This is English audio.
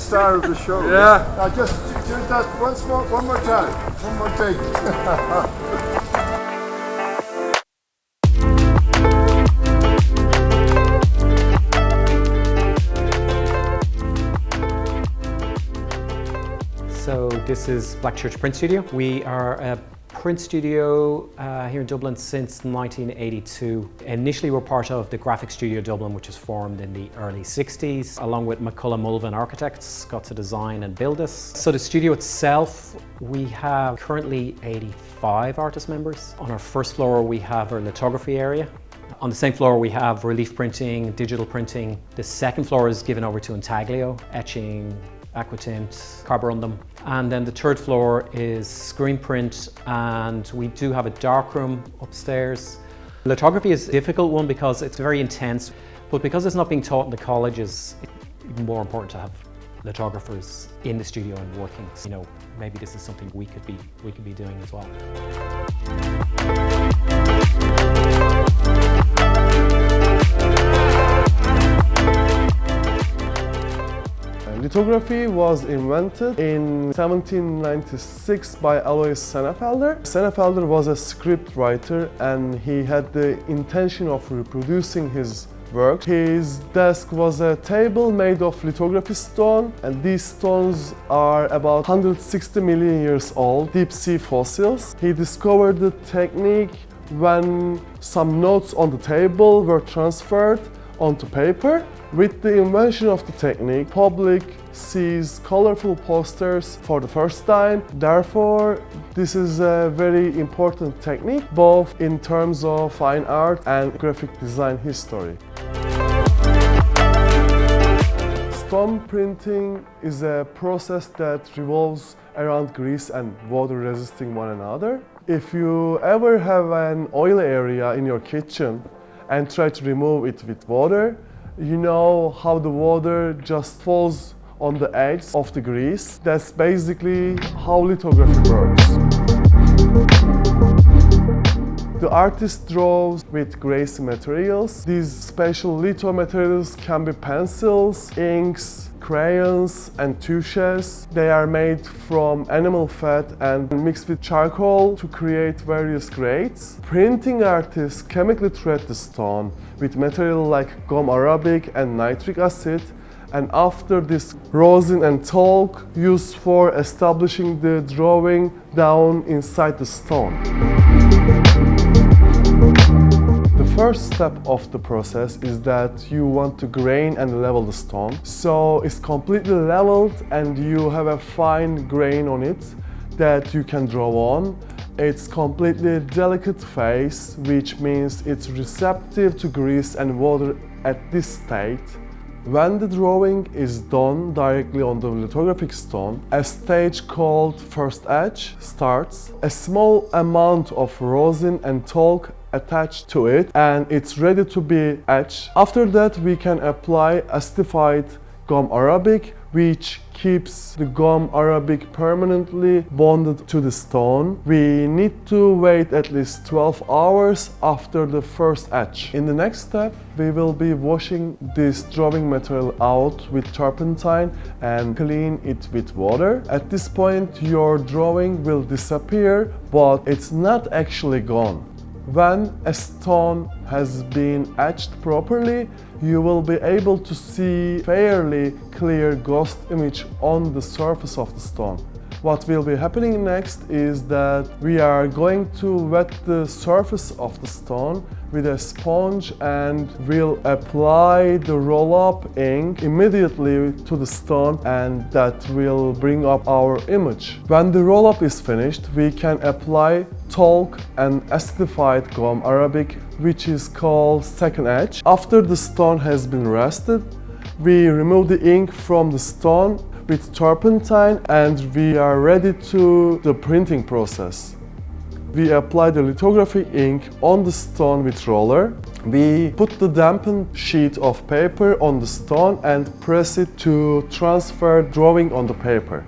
star of the show. Yeah. Now just do that one more time. One more take. So this is Black Church Print Studio. We are a print studio here in Dublin since 1982. Initially we're part of the Graphic Studio Dublin, which was formed in the early 60s, along with McCullough Mulvin Architects, got to design and build this. So the studio itself, we have currently 85 artist members. On our first floor we have our lithography area. On the same floor we have relief printing, digital printing. The second floor is given over to intaglio, etching, aquatint, carborundum. And then the third floor is screen print, and we do have a darkroom upstairs. Lithography is a difficult one because it's very intense, but because it's not being taught in the colleges, it's more important to have lithographers in the studio and working. So, you know, maybe this is something we could be doing as well. Lithography was invented in 1796 by Alois Senefelder. Senefelder was a script writer and he had the intention of reproducing his work. His desk was a table made of lithography stone, and these stones are about 160 million years old, deep sea fossils. He discovered the technique when some notes on the table were transferred onto paper. With the invention of the technique, public sees colorful posters for the first time. Therefore, this is a very important technique, both in terms of fine art and graphic design history. Stone printing is a process that revolves around grease and water resisting one another. If you ever have an oily area in your kitchen and try to remove it with water, you know how the water just falls on the edge of the grease. That's basically how lithography works. The artist draws with greasy materials. These special litho materials can be pencils, inks, crayons and touches. They are made from animal fat and mixed with charcoal to create various grades. Printing artists chemically treat the stone with material like gum arabic and nitric acid, and after this, rosin and talc used for establishing the drawing down inside the stone. The first step of the process is that you want to grain and level the stone. So it's completely leveled and you have a fine grain on it that you can draw on. It's completely delicate phase, which means it's receptive to grease and water at this state. When the drawing is done directly on the lithographic stone, a stage called first etch starts. A small amount of rosin and talc attached to it and it's ready to be etched. After that we can apply acidified gum arabic, which keeps the gum arabic permanently bonded to the stone. We need to wait at least 12 hours after the first etch. In the next step, we will be washing this drawing material out with turpentine and clean it with water. At this point, your drawing will disappear, but it's not actually gone. When a stone has been etched properly, you will be able to see fairly clear ghost image on the surface of the stone. What will be happening next is that we are going to wet the surface of the stone with a sponge and we'll apply the roll-up ink immediately to the stone, and that will bring up our image. When the roll-up is finished, we can apply talc and acidified gum arabic, which is called second etch. After the stone has been rested, we remove the ink from the stone with turpentine and we are ready to the printing process. We apply the lithography ink on the stone with roller. We put the dampened sheet of paper on the stone and press it to transfer drawing on the paper.